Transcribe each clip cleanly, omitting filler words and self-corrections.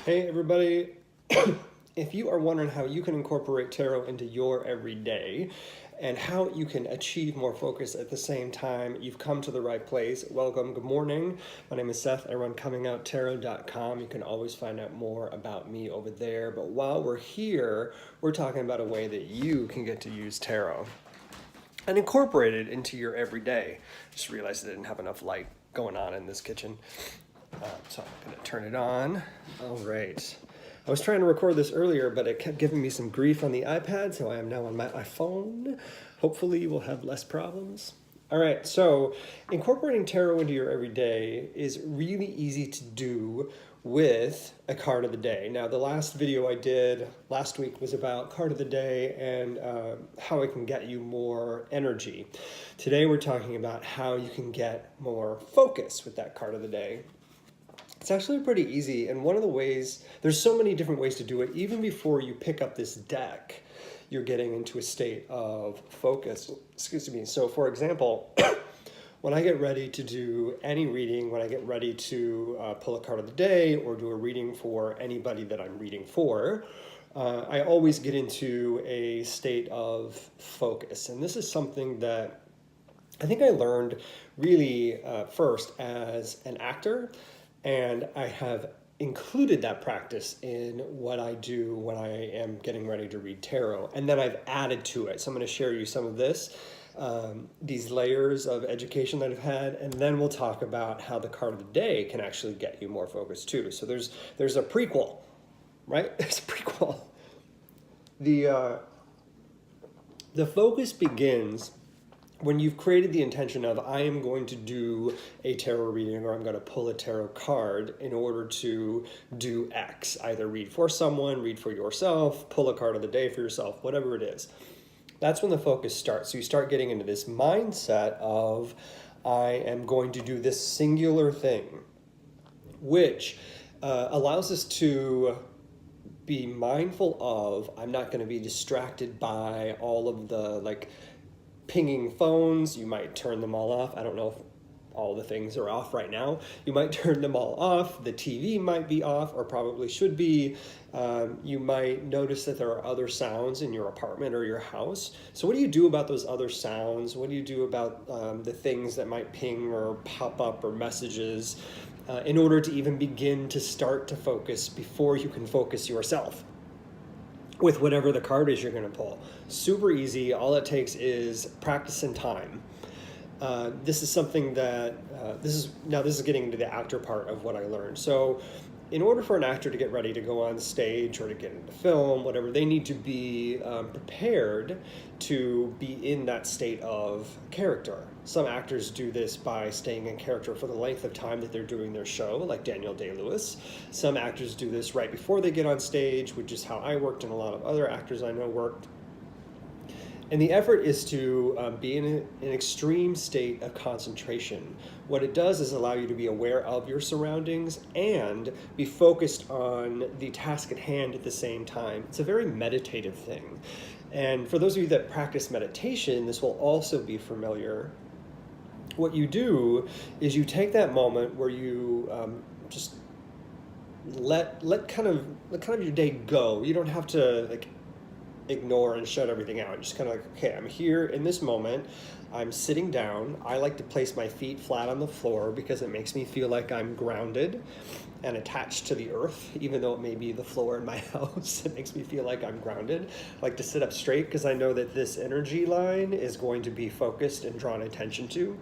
Hey everybody, if you are wondering how you can incorporate tarot into your everyday and how you can achieve more focus at the same time, you've come to the right place. Welcome, good morning. My name is Seth, I run Comingouttarot.com. You can always find out more about me over there. But while we're here, we're talking about a way that you can get to use tarot and incorporate it into your everyday. Just realized I didn't have enough light going on in this kitchen. So I'm going to turn it on. All right. I was trying to record this earlier, but it kept giving me some grief on the iPad, so I am now on my iPhone. Hopefully you will have less problems. All right, so incorporating tarot into your everyday is really easy to do with a card of the day. Now, the last video I did last week was about card of the day and how it can get you more energy. Today, we're talking about how you can get more focus with that card of the day. It's actually pretty easy, and one of the ways, there's so many different ways to do it. Even before you pick up this deck, you're getting into a state of focus. Excuse me. So for example, when I get ready to do any reading, when I get ready to pull a card of the day or do a reading for anybody that I'm reading for, I always get into a state of focus. And this is something that I think I learned really first as an actor. And I have included that practice in what I do when I am getting ready to read tarot. And then I've added to it. So I'm going to share you some of this, these layers of education that I've had. And then we'll talk about how the card of the day can actually get you more focused too. So there's a prequel, right? There's a prequel. The focus begins when you've created the intention of, I am going to do a tarot reading or I'm going to pull a tarot card in order to do X, either read for someone, read for yourself, pull a card of the day for yourself, whatever it is. That's when the focus starts. So you start getting into this mindset of, I am going to do this singular thing, which allows us to be mindful of, I'm not going to be distracted by all of the pinging phones. You might turn them all off. I don't know if all the things are off right now. You might turn them all off. The TV might be off, or probably should be. You might notice that there are other sounds in your apartment or your house. So what do you do about those other sounds? What do you do about the things that might ping or pop up or messages in order to even begin to start to focus before you can focus yourself with whatever the card is you're going to pull? Super easy. All it takes is practice and time. This is something that, this is getting into the actor part of what I learned. So in order for an actor to get ready to go on stage or to get into film, whatever, they need to be prepared to be in that state of character. Some actors do this by staying in character for the length of time that they're doing their show, like Daniel Day-Lewis. Some actors do this right before they get on stage, which is how I worked and a lot of other actors I know worked. And the effort is to be in an extreme state of concentration. What it does is allow you to be aware of your surroundings and be focused on the task at hand at the same time. It's a very meditative thing. And for those of you that practice meditation, this will also be familiar. What you do is you take that moment where you just let kind of your day go. You don't have to ignore and shut everything out. Just kind of okay, I'm here in this moment. I'm sitting down. I like to place my feet flat on the floor because it makes me feel like I'm grounded and attached to the earth, even though it may be the floor in my house. It makes me feel like I'm grounded. I like to sit up straight because I know that this energy line is going to be focused and drawn attention to.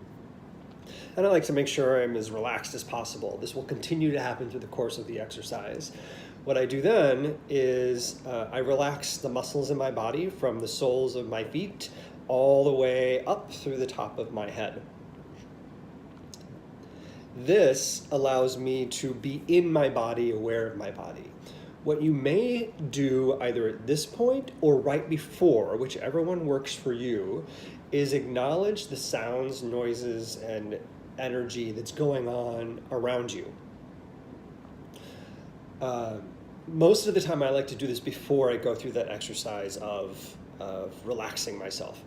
And I like to make sure I'm as relaxed as possible. This will continue to happen through the course of the exercise. What I do then is I relax the muscles in my body from the soles of my feet all the way up through the top of my head. This allows me to be in my body, aware of my body. What you may do either at this point or right before, whichever one works for you, is acknowledge the sounds, noises, and energy that's going on around you. Most of the time I like to do this before I go through that exercise of relaxing myself.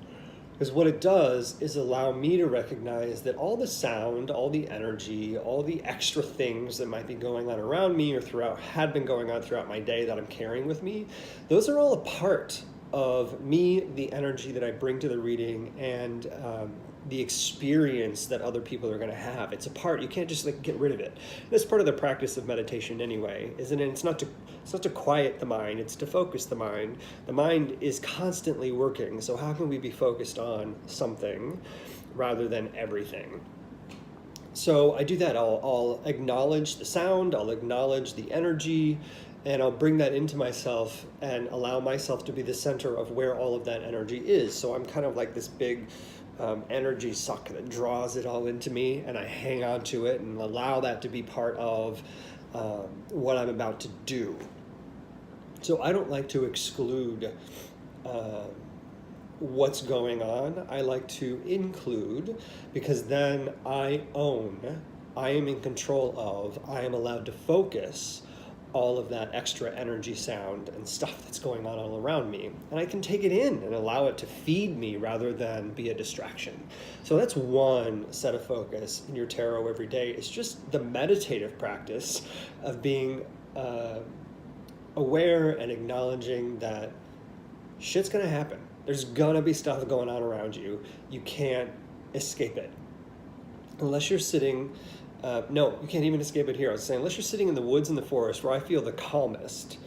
Because what it does is allow me to recognize that all the sound, all the energy, all the extra things that might be going on around me or had been going on throughout my day that I'm carrying with me, those are all a part of me, the energy that I bring to the reading, and the experience that other people are going to have. It's a part. You can't just like get rid of it. That's part of the practice of meditation anyway, isn't it? It's not to quiet the mind, it's to focus the mind. The mind is constantly working, so how can we be focused on something rather than everything? So I do that. I'll acknowledge the sound, I'll acknowledge the energy, and I'll bring that into myself and allow myself to be the center of where all of that energy is. So I'm kind of like this big energy suck that draws it all into me, and I hang on to it and allow that to be part of what I'm about to do. So I don't like to exclude what's going on. I like to include, because then I am in control of, I am allowed to focus all of that extra energy, sound, and stuff that's going on all around me. And I can take it in and allow it to feed me rather than be a distraction. So that's one set of focus in your tarot every day. It's just the meditative practice of being aware and acknowledging that shit's gonna happen. There's gonna be stuff going on around you. You can't escape it. Unless you're sitting, no, you can't even escape it here. I was saying, unless you're sitting in the woods in the forest where I feel the calmest,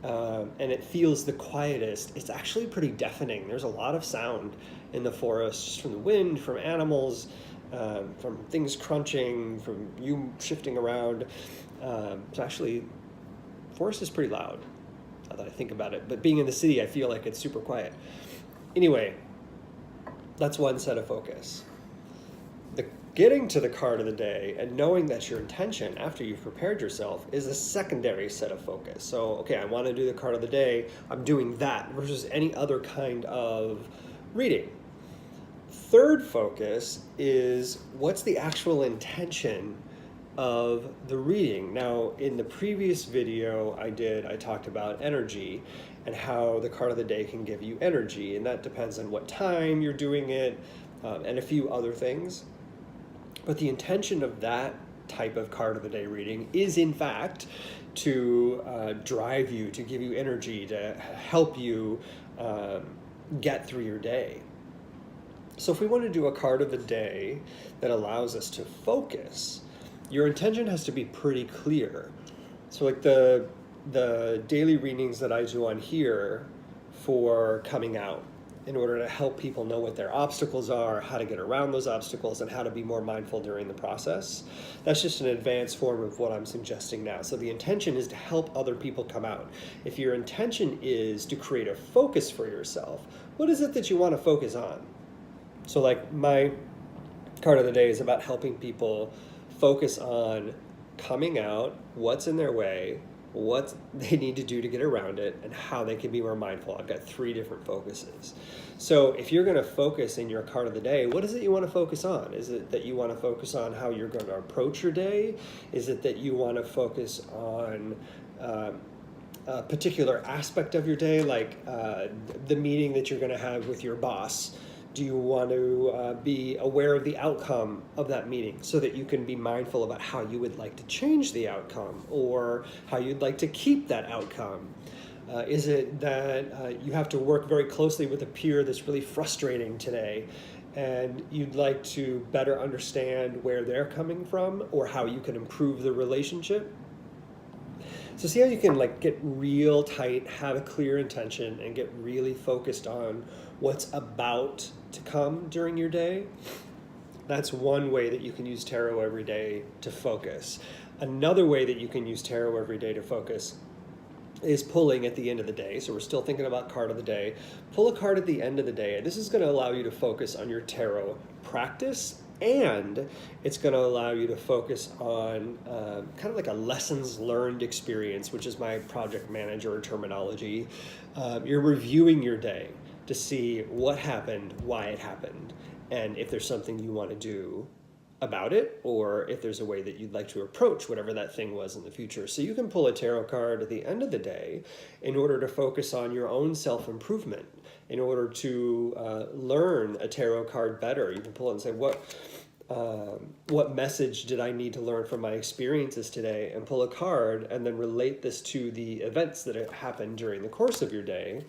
and it feels the quietest, it's actually pretty deafening. There's a lot of sound in the forest, just from the wind, from animals, from things crunching, from you shifting around. So actually, forest is pretty loud, now that I think about it. But being in the city, I feel like it's super quiet. Anyway, that's one set of focus. Getting to the card of the day and knowing that's your intention after you've prepared yourself is a secondary set of focus. So, okay, I want to do the card of the day. I'm doing that versus any other kind of reading. Third focus is what's the actual intention of the reading. Now, in the previous video I talked about energy and how the card of the day can give you energy, and that depends on what time you're doing it, and a few other things. But the intention of that type of card of the day reading is, in fact, to drive you, to give you energy, to help you get through your day. So if we want to do a card of the day that allows us to focus, your intention has to be pretty clear. So like the daily readings that I do on here for coming out, in order to help people know what their obstacles are, how to get around those obstacles, and how to be more mindful during the process. That's just an advanced form of what I'm suggesting now. So the intention is to help other people come out. If your intention is to create a focus for yourself, what is it that you want to focus on? So like my card of the day is about helping people focus on coming out, what's in their way, what they need to do to get around it, and how they can be more mindful. I've got 3 different focuses. So if you're going to focus in your card of the day, what is it you want to focus on? Is it that you want to focus on how you're going to approach your day? Is it that you want to focus on a particular aspect of your day, like the meeting that you're going to have with your boss? Do you want to be aware of the outcome of that meeting so that you can be mindful about how you would like to change the outcome or how you'd like to keep that outcome? Is it that you have to work very closely with a peer that's really frustrating today and you'd like to better understand where they're coming from or how you can improve the relationship? So see how you can like get real tight, have a clear intention, and get really focused on what's about to come during your day? That's one way that you can use tarot every day to focus. Another way that you can use tarot every day to focus is pulling at the end of the day. So we're still thinking about card of the day. Pull a card at the end of the day. This is going to allow you to focus on your tarot practice, and it's going to allow you to focus on kind of like a lessons learned experience, which is my project manager terminology. You're reviewing your day to see what happened, why it happened, and if there's something you want to do about it, or if there's a way that you'd like to approach whatever that thing was in the future. So you can pull a tarot card at the end of the day in order to focus on your own self-improvement, in order to learn a tarot card better. You can pull it and say, what message did I need to learn from my experiences today, and pull a card and then relate this to the events that have happened during the course of your day,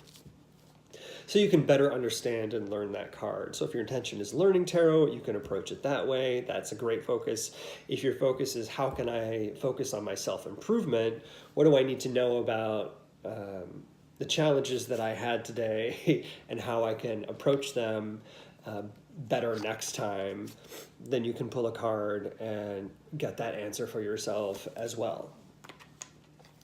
so you can better understand and learn that card. So if your intention is learning tarot, you can approach it that way. That's a great focus. If your focus is how can I focus on my self-improvement, what do I need to know about the challenges that I had today and how I can approach them better next time, then you can pull a card and get that answer for yourself as well.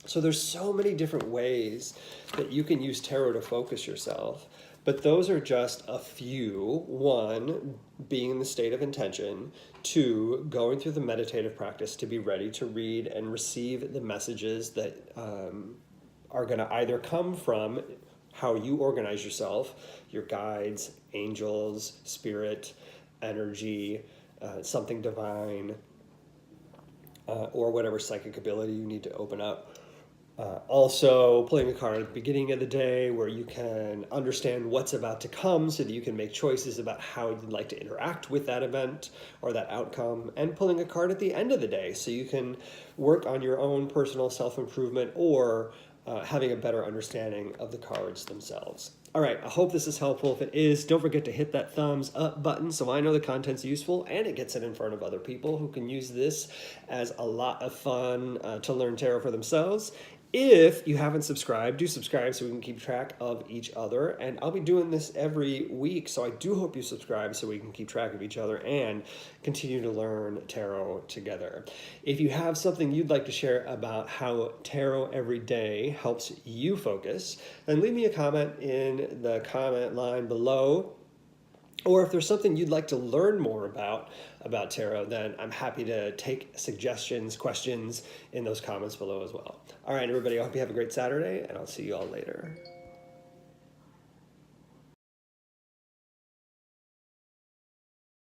So there's so many different ways that you can use tarot to focus yourself, but those are just a few. One, being in the state of intention. Two, going through the meditative practice to be ready to read and receive the messages that are going to either come from how you organize yourself, your guides, angels, spirit, energy, something divine, or whatever psychic ability you need to open up. Also, pulling a card at the beginning of the day where you can understand what's about to come so that you can make choices about how you'd like to interact with that event or that outcome, and pulling a card at the end of the day so you can work on your own personal self-improvement or having a better understanding of the cards themselves. All right, I hope this is helpful. If it is, don't forget to hit that thumbs up button so I know the content's useful and it gets it in front of other people who can use this as a lot of fun to learn tarot for themselves. If you haven't subscribed, do subscribe so we can keep track of each other. And I'll be doing this every week, so I do hope you subscribe so we can keep track of each other and continue to learn tarot together. If you have something you'd like to share about how tarot every day helps you focus, then leave me a comment in the comment line below. Or if there's something you'd like to learn more about tarot, then I'm happy to take suggestions, questions in those comments below as well. All right, everybody, I hope you have a great Saturday, and I'll see you all later.